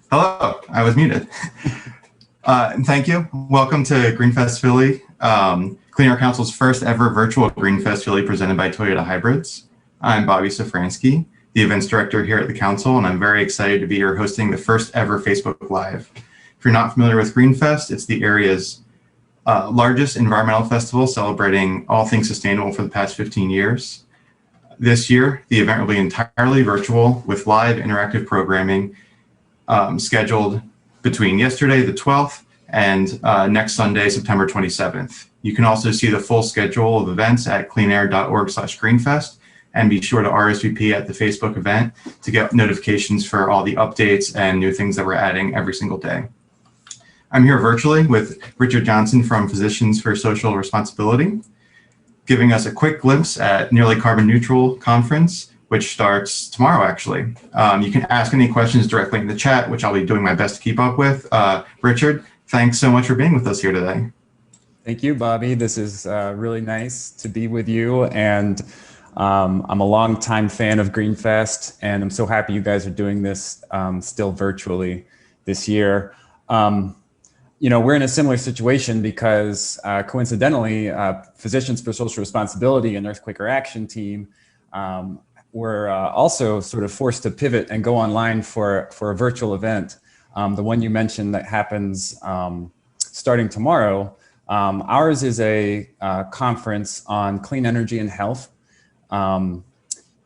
Hello, I was muted. And thank you. Welcome to Greenfest Philly, Clean Air Council's first ever virtual Greenfest Philly presented by Toyota Hybrids. I'm Bobby Safransky, the events director here at the council, and I'm very excited to be here hosting the first ever Facebook Live. If you're not familiar with Greenfest, it's the area's largest environmental festival celebrating all things sustainable for the past 15 years. This year, the event will be entirely virtual with live interactive programming scheduled between yesterday, the 12th, and next Sunday, September 27th. You can also see the full schedule of events at cleanair.org/greenfest, and be sure to RSVP at the Facebook event to get notifications for all the updates and new things that we're adding every single day. I'm here virtually with Richard Johnson from Physicians for Social Responsibility, giving us a quick glimpse at Nearly Carbon Neutral Conference, which starts tomorrow, actually. You can ask any questions directly in the chat, which I'll be doing my best to keep up with. Richard, thanks so much for being with us here today. Thank you, Bobby. This is really nice to be with you. And I'm a longtime fan of Greenfest, and I'm so happy you guys are doing this still virtually this year. You know, we're in a similar situation because coincidentally, Physicians for Social Responsibility and North Quaker Action Team were also sort of forced to pivot and go online for a virtual event. The one you mentioned that happens starting tomorrow. Ours is a conference on clean energy and health.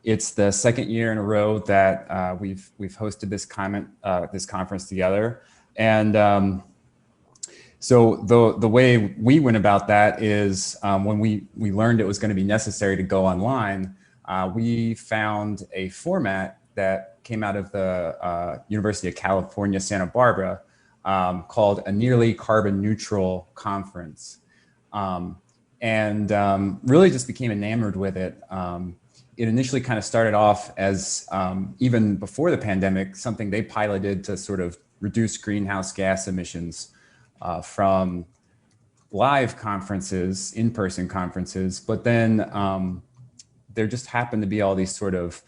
It's the second year in a row that we've hosted this conference together. And so the way we went about that is when we learned it was going to be necessary to go online, we found a format that came out of the University of California, Santa Barbara, called a Nearly Carbon Neutral Conference. And really just became enamored with it. It initially kind of started off as, even before the pandemic, something they piloted to sort of reduce greenhouse gas emissions from live conferences, in-person conferences, but then there just happened to be all these sort of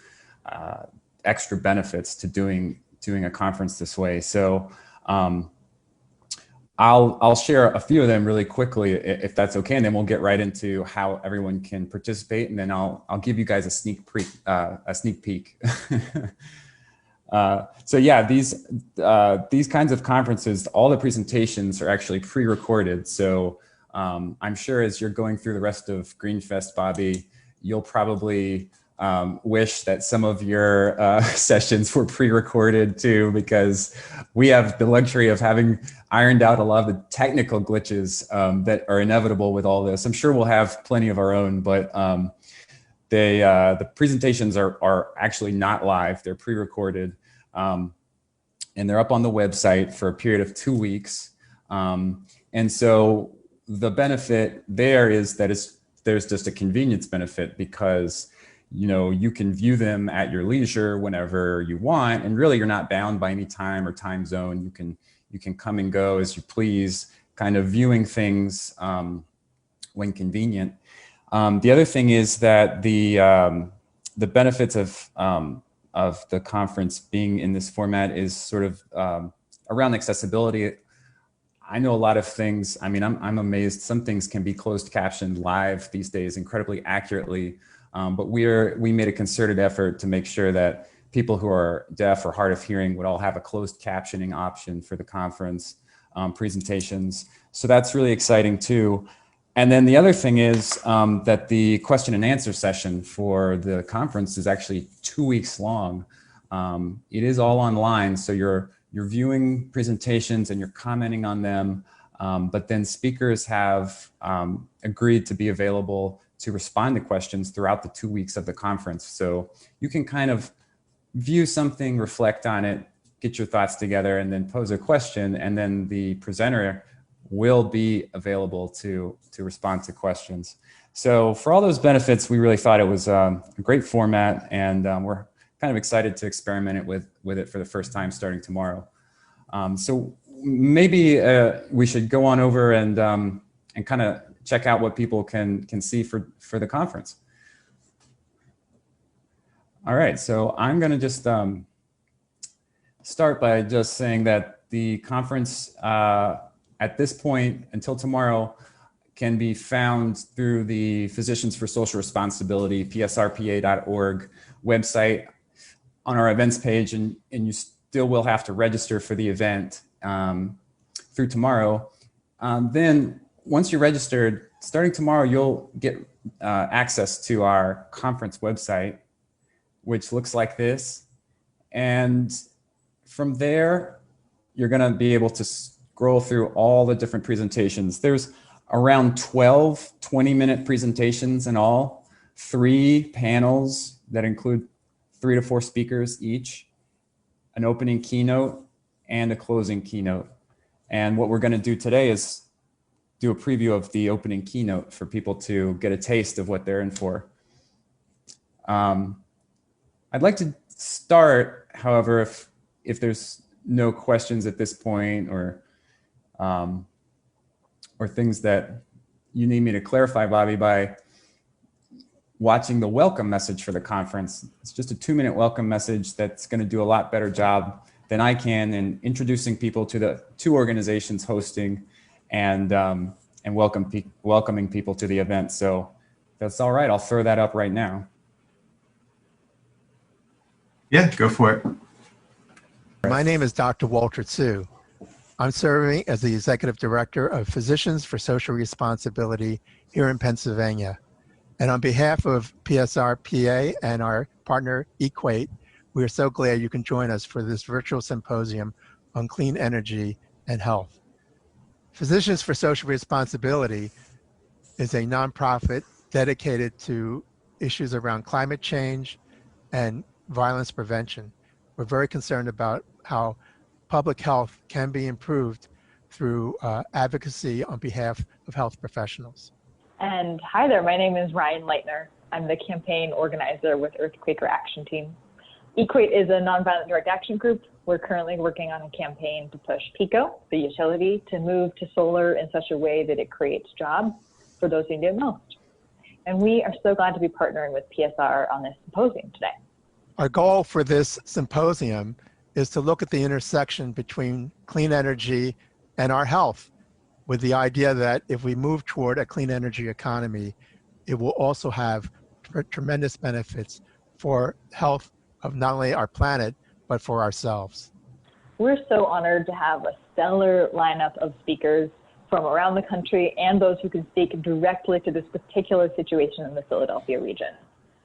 extra benefits to doing a conference this way. So I'll share a few of them really quickly, if that's okay, and then we'll get right into how everyone can participate, and then I'll give you guys a sneak peek. So yeah, these kinds of conferences, all the presentations are actually pre-recorded. So I'm sure as you're going through the rest of Greenfest, Bobby, you'll probably wish that some of your sessions were pre-recorded too, because we have the luxury of having ironed out a lot of the technical glitches that are inevitable with all this. I'm sure we'll have plenty of our own, but the presentations are actually not live. They're pre-recorded, and they're up on the website for a period of 2 weeks. And so the benefit there is that there's just a convenience benefit, because you know, you can view them at your leisure whenever you want, and really you're not bound by any time or time zone. You can come and go as you please, kind of viewing things when convenient. The other thing is that the benefits of the conference being in this format is sort of around accessibility. I know a lot of things. I mean, I'm amazed. Some things can be closed captioned live these days incredibly accurately. But we made a concerted effort to make sure that people who are deaf or hard of hearing would all have a closed captioning option for the conference presentations. So that's really exciting too. And then the other thing is that the question and answer session for the conference is actually 2 weeks long. It is all online, so you're viewing presentations and you're commenting on them, but then speakers have agreed to be available to respond to questions throughout the 2 weeks of the conference. So you can kind of view something, reflect on it, get your thoughts together, and then pose a question, and then the presenter will be available to respond to questions. So for all those benefits, we really thought it was a great format, and we're kind of excited to experiment it with it for the first time starting tomorrow. So maybe we should go on over and kind of check out what people can see for the conference. All right, so I'm gonna just start by just saying that the conference at this point until tomorrow can be found through the Physicians for Social Responsibility, psrpa.org website on our events page, and you still will have to register for the event through tomorrow. Then once you're registered, starting tomorrow, you'll get access to our conference website, which looks like this. And from there, you're gonna be able to scroll through all the different presentations. There's around 12 20-minute presentations in all, 3 panels that include 3 to 4 speakers each, an opening keynote and a closing keynote. And what we're gonna do today is do a preview of the opening keynote for people to get a taste of what they're in for. I'd like to start, however, if there's no questions at this point or things that you need me to clarify, Bobby, by watching the welcome message for the conference. It's just a 2-minute welcome message that's going to do a lot better job than I can in introducing people to the 2 organizations hosting and welcoming people to the event. So if that's all right, I'll throw that up right now. Yeah, go for it. My name is Dr. Walter Tsu. I'm serving as the Executive Director of Physicians for Social Responsibility here in Pennsylvania. And on behalf of PSRPA and our partner Equate, we are so glad you can join us for this virtual symposium on clean energy and health. Physicians for Social Responsibility is a nonprofit dedicated to issues around climate change and violence prevention. We're very concerned about how public health can be improved through advocacy on behalf of health professionals. And hi there, my name is Ryan Leitner. I'm the campaign organizer with Quaker Action Team. Equate is a nonviolent direct action group. We're currently working on a campaign to push PECO, the utility, to move to solar in such a way that it creates jobs for those who need it most. And we are so glad to be partnering with PSR on this symposium today. Our goal for this symposium is to look at the intersection between clean energy and our health, with the idea that if we move toward a clean energy economy, it will also have tremendous benefits for health of not only our planet, but for ourselves. We're so honored to have a stellar lineup of speakers from around the country and those who can speak directly to this particular situation in the Philadelphia region.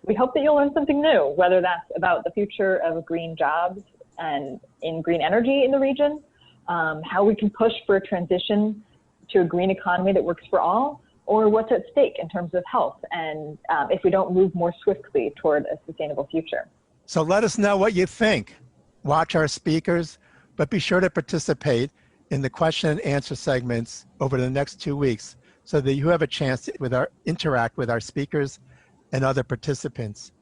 We hope that you'll learn something new, whether that's about the future of green jobs and in green energy in the region, how we can push for a transition to a green economy that works for all, or what's at stake in terms of health and if we don't move more swiftly toward a sustainable future. So let us know what you think. Watch our speakers, but be sure to participate in the question and answer segments over the next 2 weeks so that you have a chance to interact with our speakers and other participants.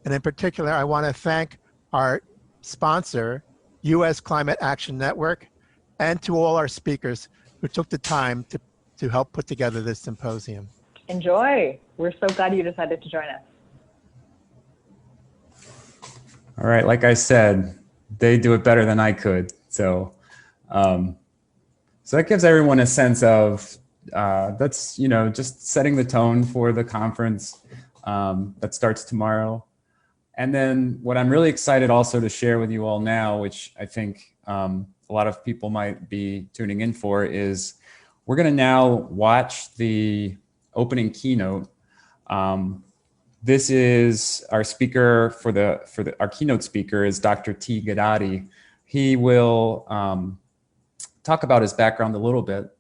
And in particular, I want to thank our sponsor, U.S. Climate Action Network, and to all our speakers who took the time to help put together this symposium. Enjoy. We're so glad you decided to join us. All right, like I said, they do it better than I could. So that gives everyone a sense of, that's, just setting the tone for the conference that starts tomorrow. And then what I'm really excited also to share with you all now, which I think a lot of people might be tuning in for, is we're gonna now watch the opening keynote. This is our speaker our keynote speaker is Dr. T. Guidotti. He will talk about his background a little bit,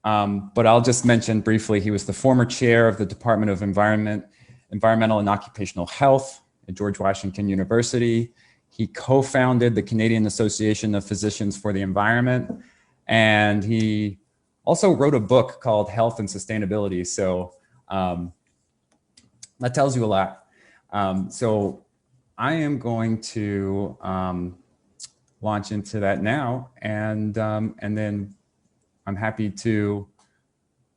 but I'll just mention briefly, he was the former chair of the Department of Environmental and Occupational Health at George Washington University. He co-founded the Canadian Association of Physicians for the Environment, and he also wrote a book called Health and Sustainability. So that tells you a lot. So I am going to launch into that now, and then I'm happy to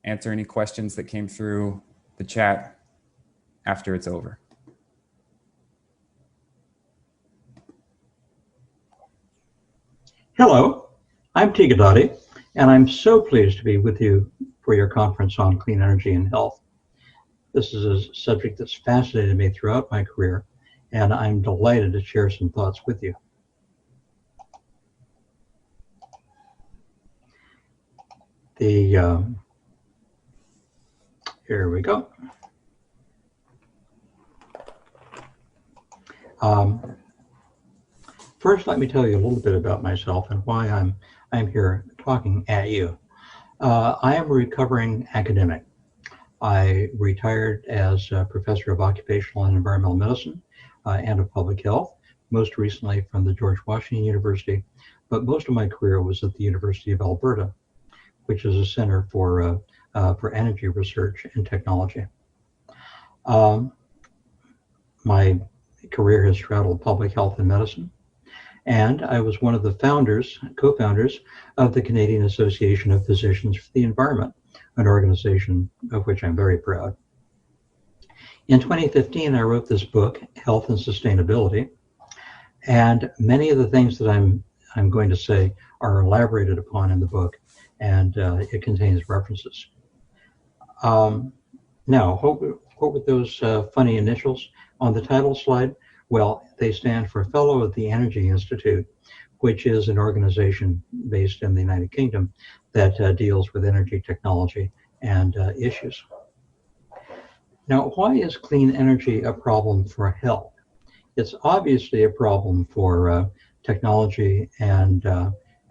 answer any questions that came through the chat after it's over. Hello, I'm Guidotti, and I'm so pleased to be with you for your conference on clean energy and health. This is a subject that's fascinated me throughout my career, and I'm delighted to share some thoughts with you. Here we go. First, let me tell you a little bit about myself and why I'm here talking at you. I am a recovering academic. I retired as a professor of occupational and environmental medicine and of public health, most recently from the George Washington University, but most of my career was at the University of Alberta, which is a center for energy research and technology. My career has straddled public health and medicine, and I was one of the co-founders of the Canadian Association of Physicians for the Environment, an organization of which I'm very proud. In 2015, I wrote this book, Health and Sustainability, and many of the things that I'm going to say are elaborated upon in the book, and it contains references. Now, what were those funny initials on the title slide? Well, they stand for Fellow of the Energy Institute, which is an organization based in the United Kingdom that deals with energy technology and issues. Now, why is clean energy a problem for health? It's obviously a problem for technology and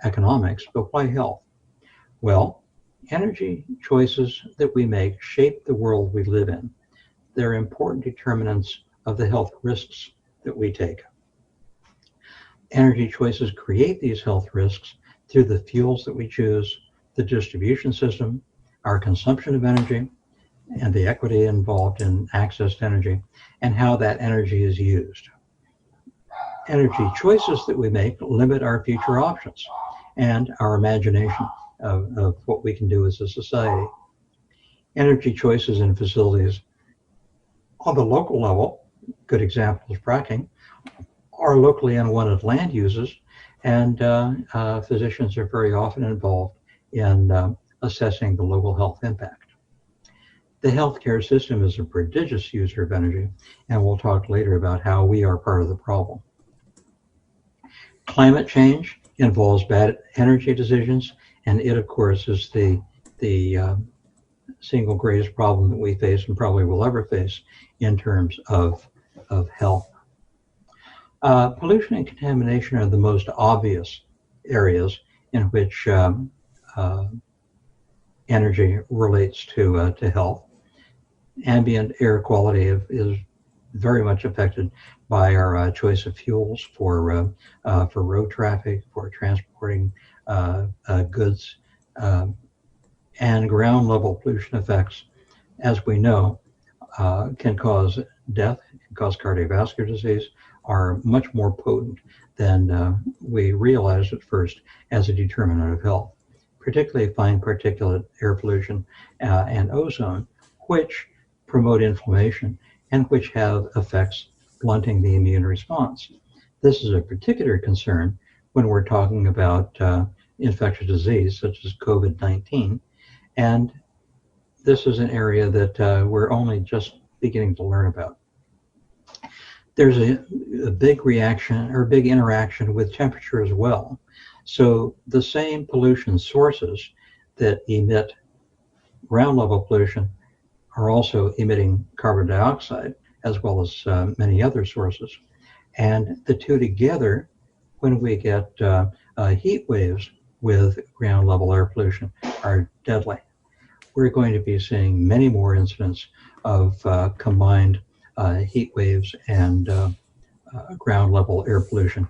economics, but why health? Well, energy choices that we make shape the world we live in. They're important determinants of the health risks that we take. Energy choices create these health risks through the fuels that we choose, the distribution system, our consumption of energy, and the equity involved in access to energy, and how that energy is used. Energy choices that we make limit our future options and our imagination of what we can do as a society. Energy choices in facilities on the local level, good example is fracking, are locally unwanted land uses, and physicians are very often involved in assessing the local health impact. The healthcare system is a prodigious user of energy, and we'll talk later about how we are part of the problem. Climate change involves bad energy decisions, and it, of course, is the single greatest problem that we face and probably will ever face in terms of health. Pollution and contamination are the most obvious areas in which energy relates to health. Ambient air quality is very much affected by our choice of fuels for road traffic, for transporting goods, and ground level pollution effects, as we know, can cause death, can cause cardiovascular disease, are much more potent than we realized at first as a determinant of health, particularly fine particulate air pollution and ozone, which promote inflammation and which have effects blunting the immune response. This is a particular concern when we're talking about infectious disease such as COVID-19, and this is an area that we're only just beginning to learn about. There's a big reaction or big interaction with temperature as well. So the same pollution sources that emit ground level pollution are also emitting carbon dioxide, as well as many other sources. And the two together, when we get heat waves with ground level air pollution, are deadly. We're going to be seeing many more incidents of combined heat waves and ground level air pollution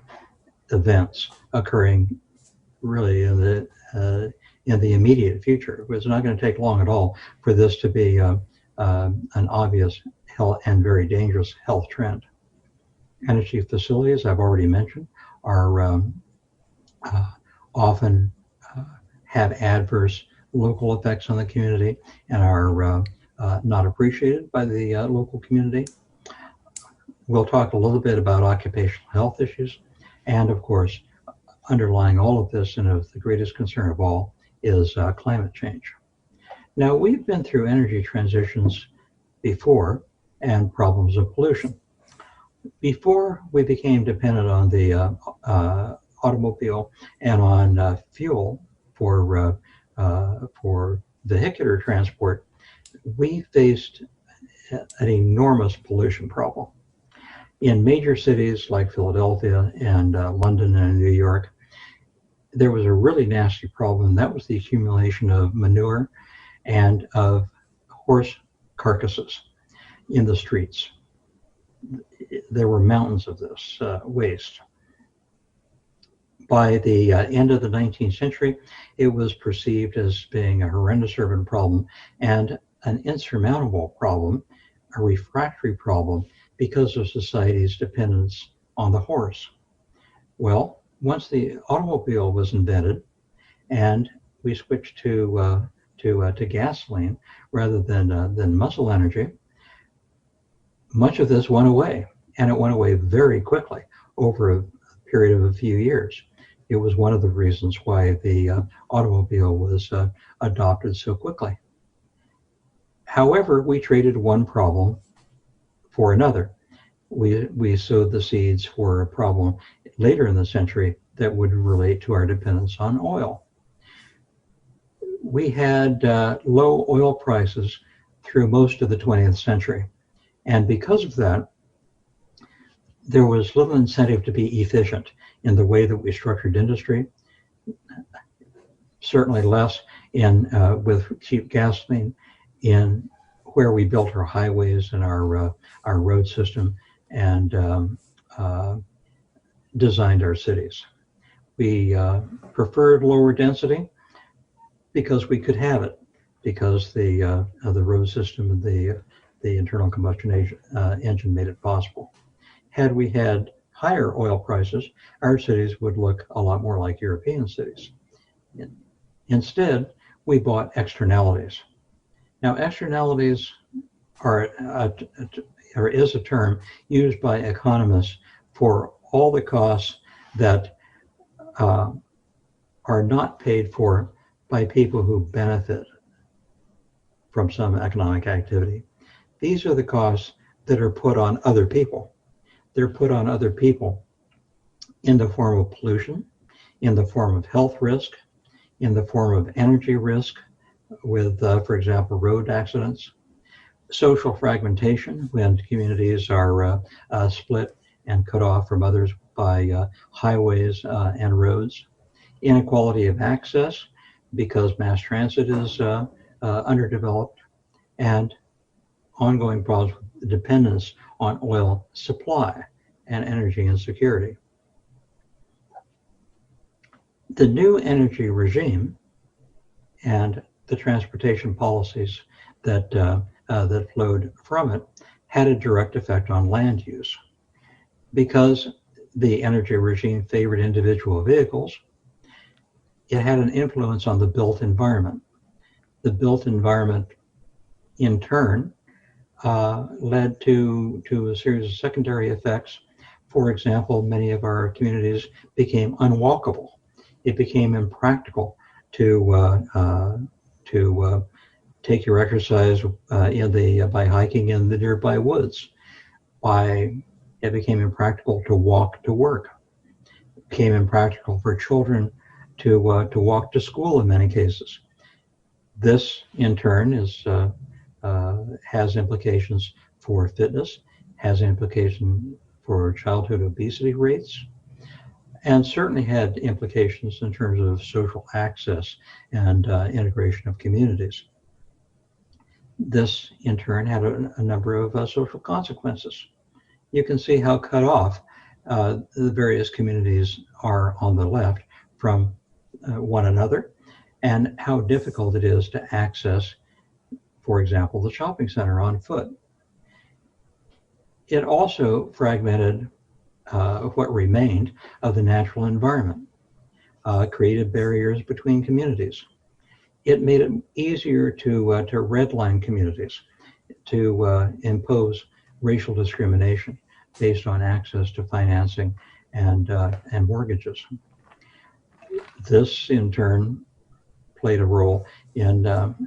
events occurring really in the immediate future. It's not going to take long at all for this to be an obvious health and very dangerous health trend. Energy facilities, I've already mentioned, are often have adverse local effects on the community and are not appreciated by the local community. We'll talk a little bit about occupational health issues, and of course, underlying all of this, and of the greatest concern of all, is climate change. Now, we've been through energy transitions before and problems of pollution. Before we became dependent on the automobile and on fuel for vehicular transport, we faced an enormous pollution problem. In major cities like Philadelphia and London and New York, there was a really nasty problem. That was the accumulation of manure and of horse carcasses in the streets. There were mountains of this waste. By the end of the 19th century, it was perceived as being a horrendous urban problem and an insurmountable problem, a refractory problem, because of society's dependence on the horse. Well, once the automobile was invented and we switched to gasoline rather than muscle energy, much of this went away, and it went away very quickly over a period of a few years. It was one of the reasons why the automobile was adopted so quickly. However, we traded one problem for another. We sowed the seeds for a problem later in the century that would relate to our dependence on oil. We had low oil prices through most of the 20th century. And because of that, there was little incentive to be efficient in the way that we structured industry, certainly less in with cheap gasoline in where we built our highways and our road system and designed our cities. We preferred lower density because we could have it, because the road system and the internal combustion engine made it possible. Had we had higher oil prices, our cities would look a lot more like European cities. Instead, we bought externalities. Now, externalities is a term used by economists for all the costs that are not paid for by people who benefit from some economic activity. These are the costs that are put on other people. They're put on other people in the form of pollution, in the form of health risk, in the form of energy risk with, for example, road accidents, social fragmentation when communities are split and cut off from others by highways and roads, inequality of access because mass transit is underdeveloped, and ongoing problems with dependence on oil supply and energy insecurity. The new energy regime and the transportation policies that that flowed from it had a direct effect on land use. Because the energy regime favored individual vehicles, it had an influence on the built environment. The built environment, in turn, led to a series of secondary effects. For example, many of our communities became unwalkable. It became impractical to take your exercise by hiking in the nearby woods. It became impractical to walk to work. It became impractical for children to walk to school in many cases. This, in turn, has implications for fitness, has implications for childhood obesity rates, and certainly had implications in terms of social access and integration of communities. This, in turn, had a number of social consequences. You can see how cut off the various communities are on the left from one another, and how difficult it is to access, for example, the shopping center on foot. It also fragmented what remained of the natural environment, created barriers between communities. It made it easier to redline communities, to impose racial discrimination based on access to financing and mortgages. this in turn played a role in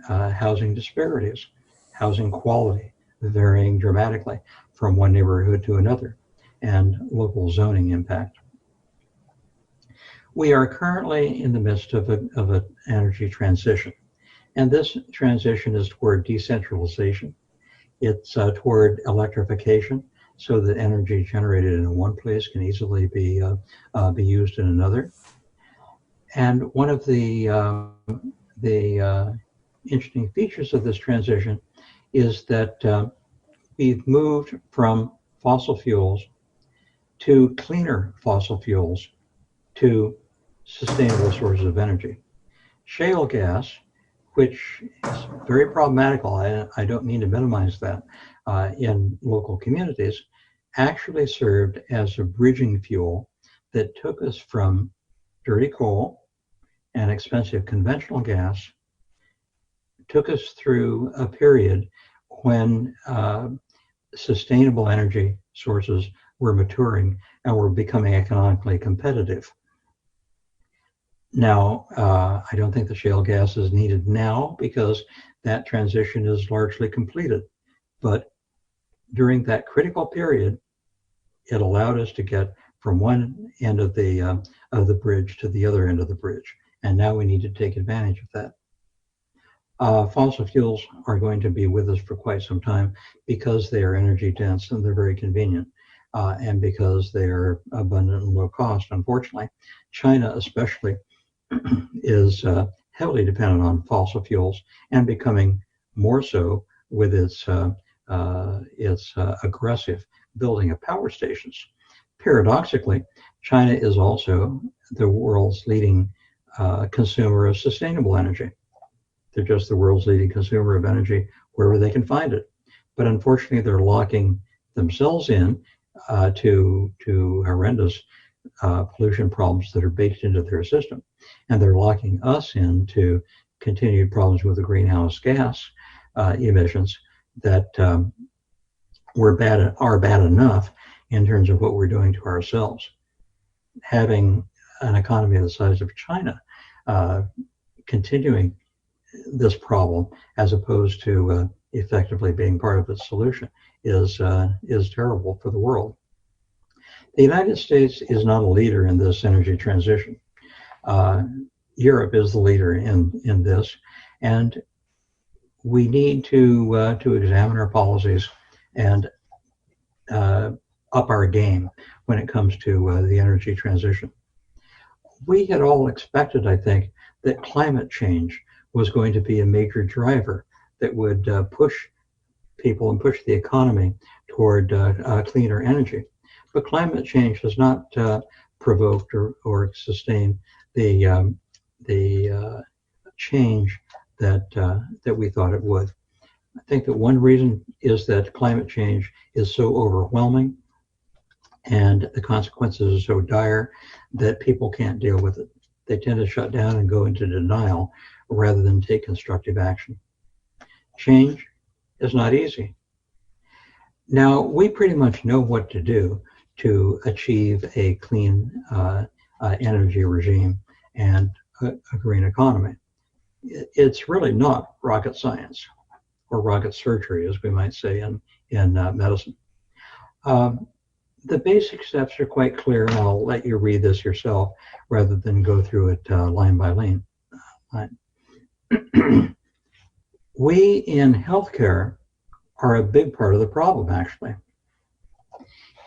housing disparities, housing quality varying dramatically from one neighborhood to another, and local zoning impact. We are currently in the midst of an energy transition, and this transition is toward decentralization. It's toward electrification, so that energy generated in one place can easily be used in another. And one of the interesting features of this transition is that we've moved from fossil fuels to cleaner fossil fuels to sustainable sources of energy. Shale gas, which is very problematical, I don't mean to minimize that, in local communities, actually served as a bridging fuel that took us from dirty coal and expensive conventional gas, took us through a period when sustainable energy sources were maturing and were becoming economically competitive. Now, I don't think the shale gas is needed now because that transition is largely completed. But during that critical period, it allowed us to get from one end of the bridge to the other end of the bridge. And now we need to take advantage of that. Fossil fuels are going to be with us for quite some time because they are energy dense and they're very convenient, and because they are abundant and low cost. Unfortunately, China especially is heavily dependent on fossil fuels and becoming more so with its aggressive building of power stations. Paradoxically, China is also the world's leading consumer of sustainable energy. They're just the world's leading consumer of energy wherever they can find it. But unfortunately, they're locking themselves in to horrendous pollution problems that are baked into their system. And they're locking us into continued problems with the greenhouse gas emissions that are bad enough in terms of what we're doing to ourselves. Having an economy the size of China continuing this problem as opposed to effectively being part of its solution is terrible for the world. The United States is not a leader in this energy transition. Europe is the leader in this, and we need to examine our policies and up our game when it comes to the energy transition. We had all expected, I think, that climate change was going to be a major driver that would push people and push the economy toward cleaner energy. But climate change has not provoked or sustained the change that we thought it would. I think that one reason is that climate change is so overwhelming and the consequences are so dire that people can't deal with it. They tend to shut down and go into denial rather than take constructive action. Change is not easy. Now, we pretty much know what to do to achieve a clean energy regime and a green economy. It's really not rocket science or rocket surgery, as we might say in medicine. The basic steps are quite clear, and I'll let you read this yourself rather than go through it line by line. We in healthcare are a big part of the problem, actually.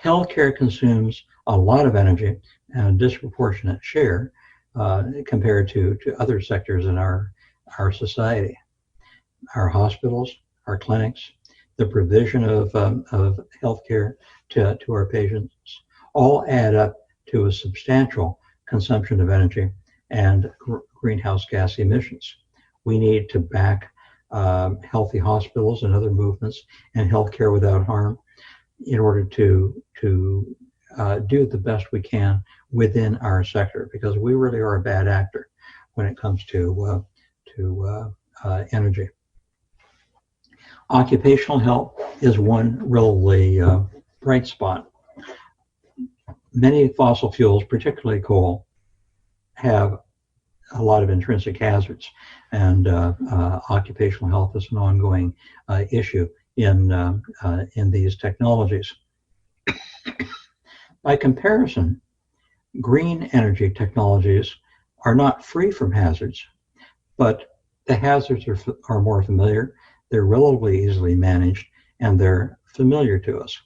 Healthcare consumes a lot of energy and a disproportionate share compared to other sectors in our society. Our hospitals, our clinics, the provision of healthcare to our patients all add up to a substantial consumption of energy and greenhouse gas emissions. We need to back healthy hospitals and other movements and healthcare without harm in order to do the best we can within our sector, because we really are a bad actor when it comes to energy. Occupational health is one really bright spot. Many fossil fuels, particularly coal, have a lot of intrinsic hazards, and occupational health is an ongoing issue in these technologies. By comparison, green energy technologies are not free from hazards, but the hazards are more familiar, they're relatively easily managed, and they're familiar to us.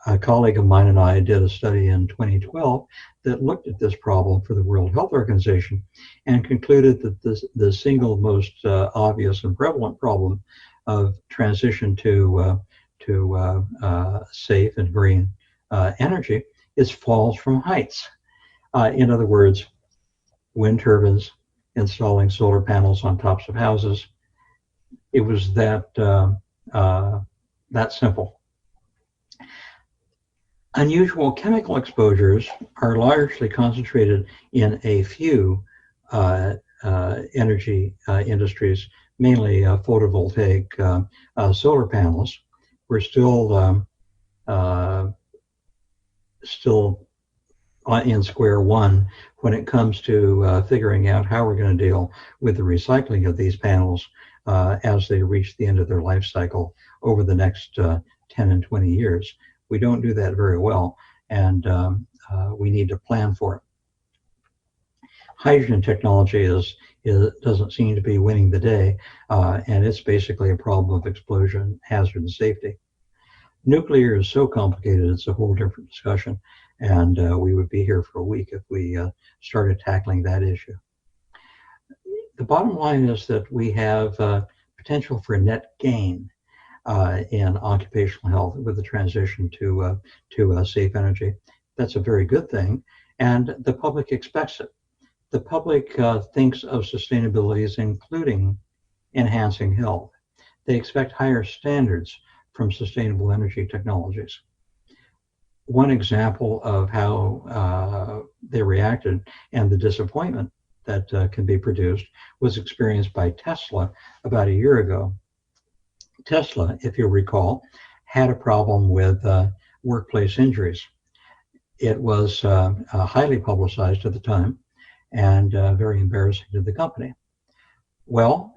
A colleague of mine and I did a study in 2012 that looked at this problem for the World Health Organization and concluded that the single most obvious and prevalent problem of transition to safe and green energy is falls from heights. In other words, wind turbines, installing solar panels on tops of houses. It was that simple. Unusual chemical exposures are largely concentrated in a few energy industries, mainly photovoltaic solar panels. We're still in square one when it comes to figuring out how we're going to deal with the recycling of these panels as they reach the end of their life cycle over the next 10 and 20 years. We don't do that very well, and we need to plan for it. Hydrogen technology doesn't seem to be winning the day, and it's basically a problem of explosion, hazard, and safety. Nuclear is so complicated, it's a whole different discussion, and we would be here for a week if we started tackling that issue. The bottom line is that we have potential for net gain in occupational health with the transition to safe energy. That's a very good thing, and the public expects it. The public thinks of sustainability as including enhancing health. They expect higher standards from sustainable energy technologies. One example of how they reacted and the disappointment that can be produced was experienced by Tesla about a year ago. Tesla, if you recall, had a problem with workplace injuries. It was highly publicized at the time and very embarrassing to the company. Well,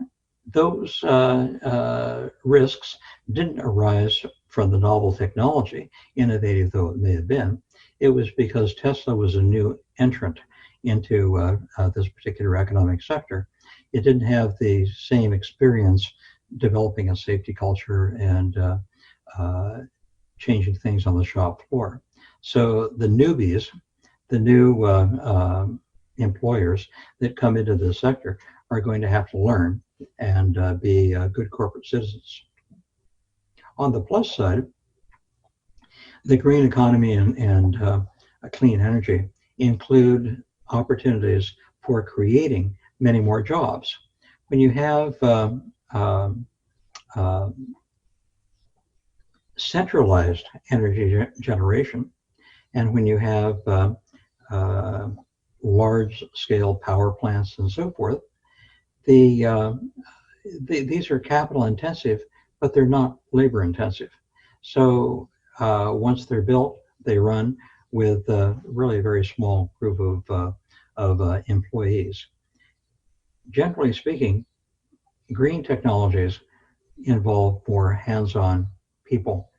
those risks didn't arise from the novel technology, innovative though it may have been. It was because Tesla was a new entrant into this particular economic sector. It didn't have the same experience developing a safety culture and changing things on the shop floor. So the newbies, the new employers that come into this sector are going to have to learn and be good corporate citizens. On the plus side, the green economy and clean energy include opportunities for creating many more jobs. When you have centralized energy generation, and when you have large-scale power plants and so forth, these are capital intensive, but they're not labor intensive. So once they're built, they run with really a very small group of employees. Generally speaking, green technologies involve more hands-on people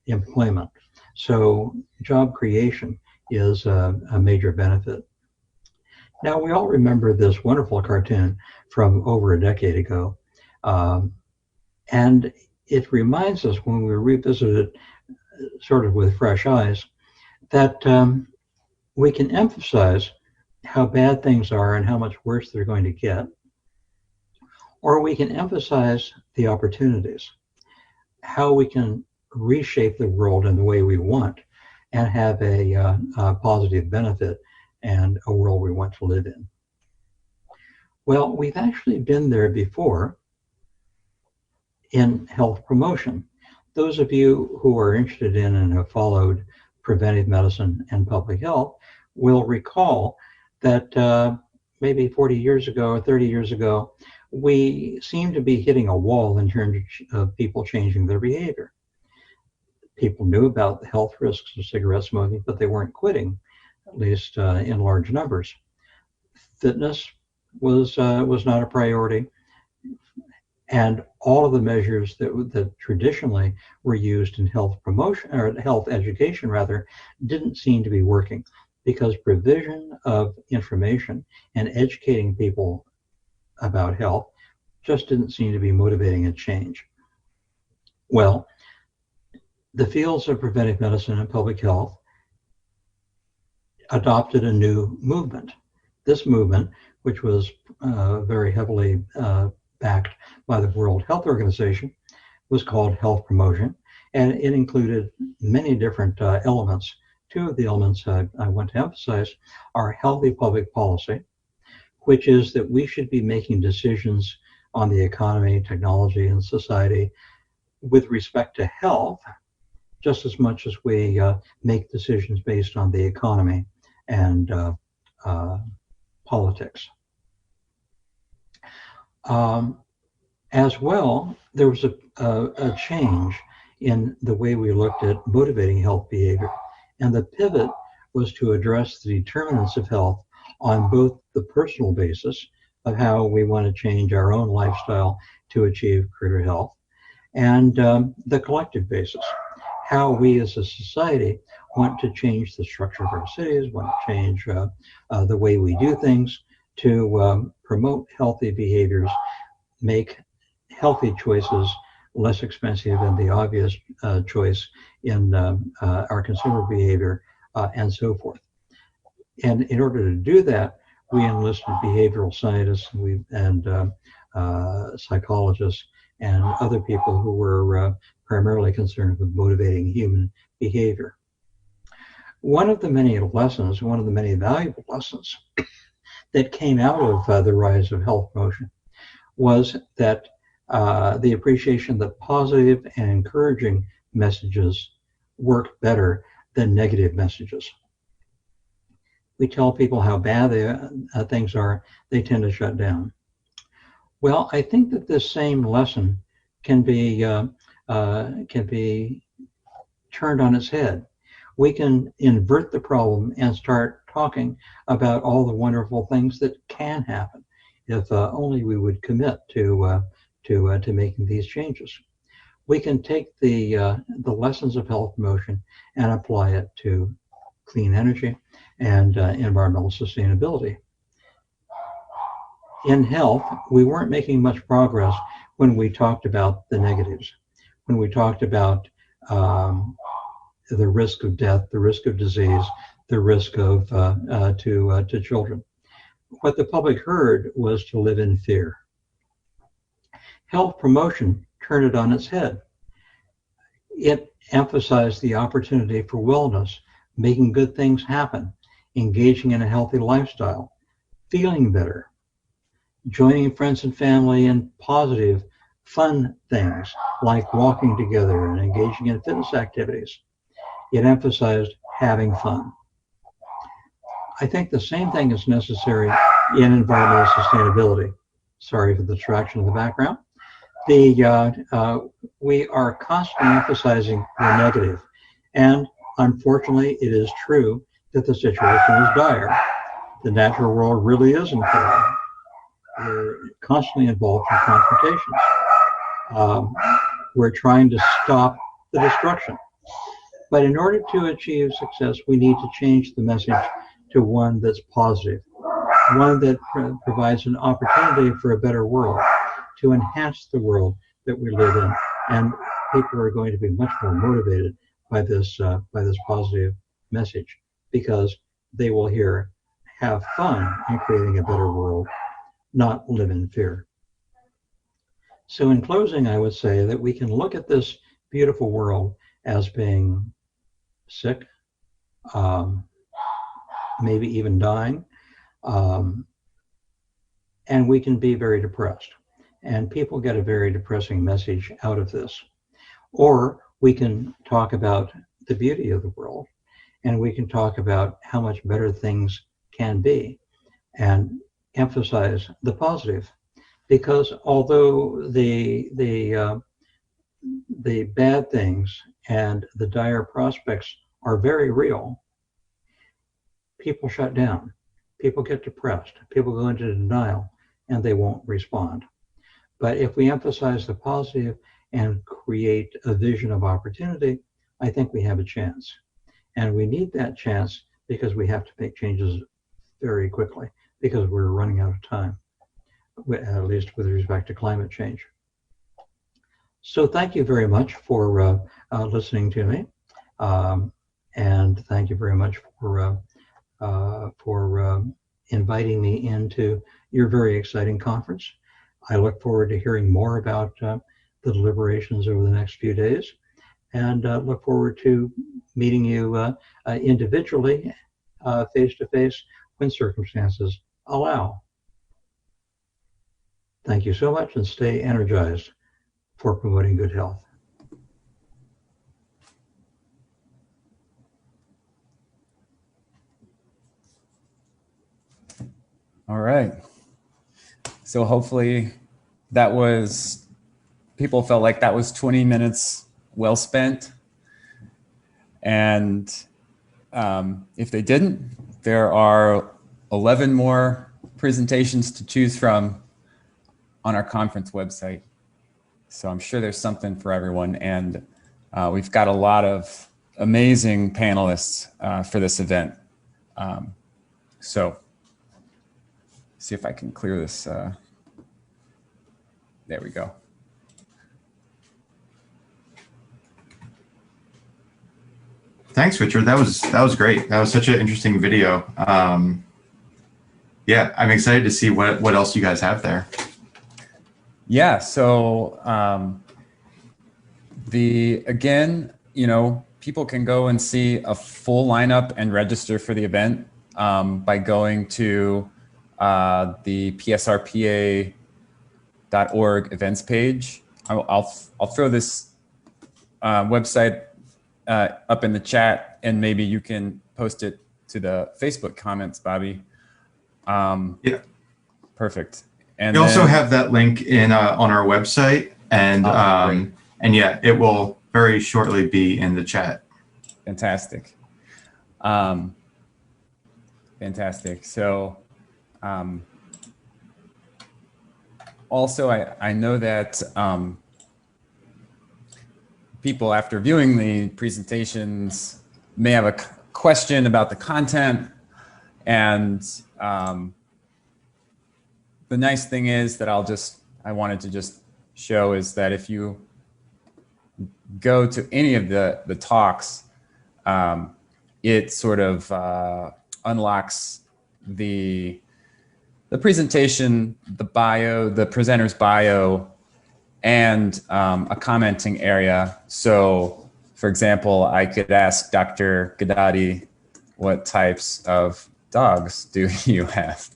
employment. So job creation is a major benefit. Now, we all remember this wonderful cartoon from over a decade ago. And it reminds us when we revisit it sort of with fresh eyes that we can emphasize how bad things are and how much worse they're going to get, or we can emphasize the opportunities, how we can reshape the world in the way we want and have a positive benefit and a world we want to live in. Well, we've actually been there before in health promotion. Those of you who are interested in and have followed preventive medicine and public health will recall that maybe 40 years ago or 30 years ago, we seemed to be hitting a wall in terms of people changing their behavior. People knew about the health risks of cigarette smoking, but they weren't quitting, at least in large numbers. Fitness was not a priority, and all of the measures that traditionally were used in health promotion or health education rather didn't seem to be working, because provision of information and educating people about health just didn't seem to be motivating a change. Well, the fields of preventive medicine and public health adopted a new movement. This movement, which was very heavily backed by the World Health Organization, was called health promotion, and it included many different elements. Two of the elements I want to emphasize are healthy public policy, which is that we should be making decisions on the economy, technology, and society with respect to health, just as much as we make decisions based on the economy and politics. As well, there was a change in the way we looked at motivating health behavior. And the pivot was to address the determinants of health on both the personal basis of how we want to change our own lifestyle to achieve greater health, and the collective basis, how we as a society want to change the structure of our cities, want to change the way we do things to promote healthy behaviors, make healthy choices less expensive than the obvious choice in our consumer behavior, and so forth. And in order to do that, we enlisted behavioral scientists and psychologists and other people who were primarily concerned with motivating human behavior. One of the many lessons, one of the many valuable lessons that came out of the rise of health promotion was that the appreciation that positive and encouraging messages work better than negative messages. We tell people how bad things are, they tend to shut down. Well, I think that this same lesson can be turned on its head. We can invert the problem and start talking about all the wonderful things that can happen if only we would commit to making these changes. We can take the lessons of health promotion and apply it to clean energy and environmental sustainability. In health, we weren't making much progress when we talked about the negatives, when we talked about the risk of death, the risk of disease, the risk of to children. What the public heard was to live in fear. Health promotion turned it on its head. It emphasized the opportunity for wellness, making good things happen, engaging in a healthy lifestyle, feeling better, joining friends and family in positive, fun things like walking together and engaging in fitness activities. It emphasized having fun. I think the same thing is necessary in environmental sustainability. Sorry for the distraction in the background. We are constantly emphasizing the negative, and unfortunately, it is true that the situation is dire. The natural world really is in peril. We're constantly involved in confrontations. We're trying to stop the destruction. But in order to achieve success, we need to change the message to one that's positive, one that provides an opportunity for a better world, to enhance the world that we live in. And people are going to be much more motivated by this positive message, because they will hear, have fun in creating a better world, not live in fear. So in closing, I would say that we can look at this beautiful world as being sick, maybe even dying, and we can be very depressed. And people get a very depressing message out of this. Or we can talk about the beauty of the world, and we can talk about how much better things can be and emphasize the positive. Because although the bad things and the dire prospects are very real, people shut down. people get depressed, people go into denial, and they won't respond. But if we emphasize the positive and create a vision of opportunity, I think we have a chance. And we need that chance because we have to make changes very quickly because we're running out of time, at least with respect to climate change. So thank you very much for listening to me. And thank you very much for inviting me into your very exciting conference. I look forward to hearing more about the deliberations over the next few days, and look forward to meeting you individually, face-to-face, when circumstances allow. Thank you so much, and stay energized for promoting good health. All right. So hopefully people felt like that was 20 minutes well spent. And if they didn't, there are 11 more presentations to choose from on our conference website. So I'm sure there's something for everyone. And we've got a lot of amazing panelists for this event. So see if I can clear this. There we go. Thanks, Richard. That was great. That was such an interesting video. Yeah, I'm excited to see what else you guys have there. Yeah. So again, people can go and see a full lineup and register for the event by going to the psrpa.org events page. I'll throw this website up in the chat, and maybe you can post it to the Facebook comments, Bobby. Yeah. Perfect. And we also have that link in on our website, and yeah, it will very shortly be in the chat. Fantastic. Fantastic. So also, I know that people, after viewing the presentations, may have a question about the content. And the nice thing is that I wanted to just show is that if you go to any of the talks, it sort of unlocks the presentation, the bio, the presenter's bio, and a commenting area. So, for example, I could ask Dr. Guidotti, what types of dogs do you have?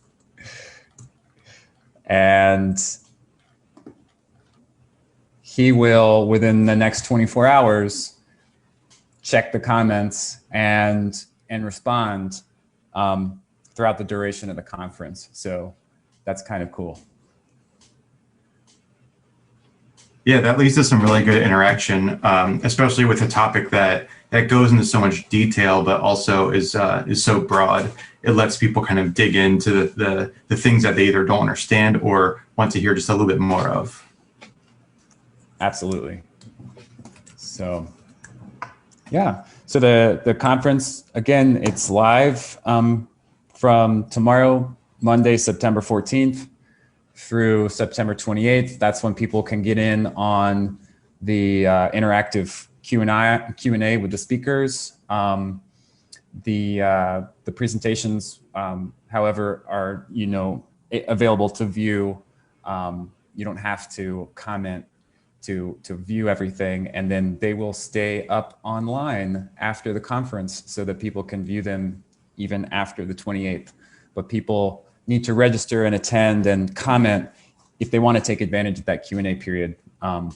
And he will, within the next 24 hours, check the comments and respond throughout the duration of the conference. So that's kind of cool. Yeah, that leads to some really good interaction, especially with a topic that goes into so much detail, but also is so broad. It lets people kind of dig into the things that they either don't understand or want to hear just a little bit more of. Absolutely. So, yeah. So the conference, again, it's live from tomorrow, Monday, September 14th through September 28th. That's when people can get in on the interactive Q&A with the speakers. The presentations, however, are available to view. You don't have to comment to view everything, and then they will stay up online after the conference so that people can view them even after the 28th. But people need to register and attend and comment if they want to take advantage of that Q&A period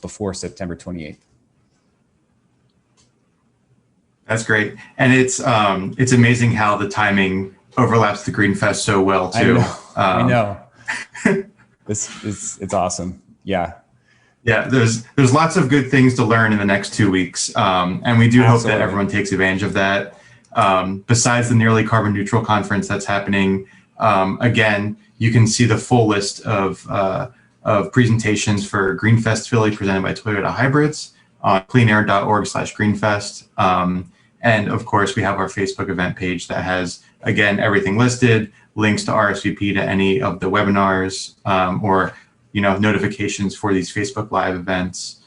before September 28th. That's great, and it's amazing how the timing overlaps the Greenfest so well too. I know. It's awesome. Yeah. Yeah, there's lots of good things to learn in the next 2 weeks, and we do hope that everyone takes advantage of that. Besides the Nearly Carbon Neutral conference that's happening Again, you can see the full list of presentations for Greenfest Philly presented by Toyota Hybrids on cleanair.org/greenfest. And of course, we have our Facebook event page that has, again, everything listed, links to RSVP to any of the webinars, or notifications for these Facebook Live events.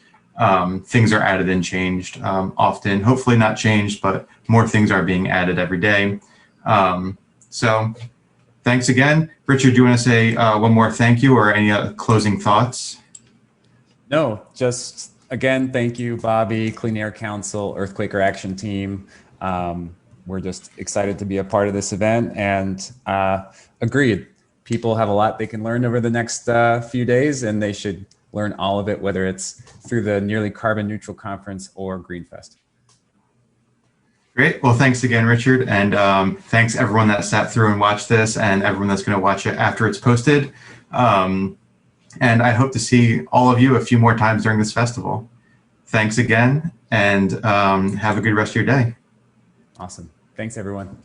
Things are added and changed often, hopefully not changed, but more things are being added every day. So thanks again. Richard, do you want to say one more thank you or any closing thoughts? No, just again, thank you, Bobby, Clean Air Council, Earthquaker Action Team. We're just excited to be a part of this event, and agreed. People have a lot they can learn over the next few days, and they should learn all of it, whether it's through the Nearly Carbon Neutral Conference or Greenfest. Great. Well, thanks again, Richard. And thanks everyone that sat through and watched this, and everyone that's going to watch it after it's posted. And I hope to see all of you a few more times during this festival. Thanks again, and have a good rest of your day. Awesome. Thanks, everyone.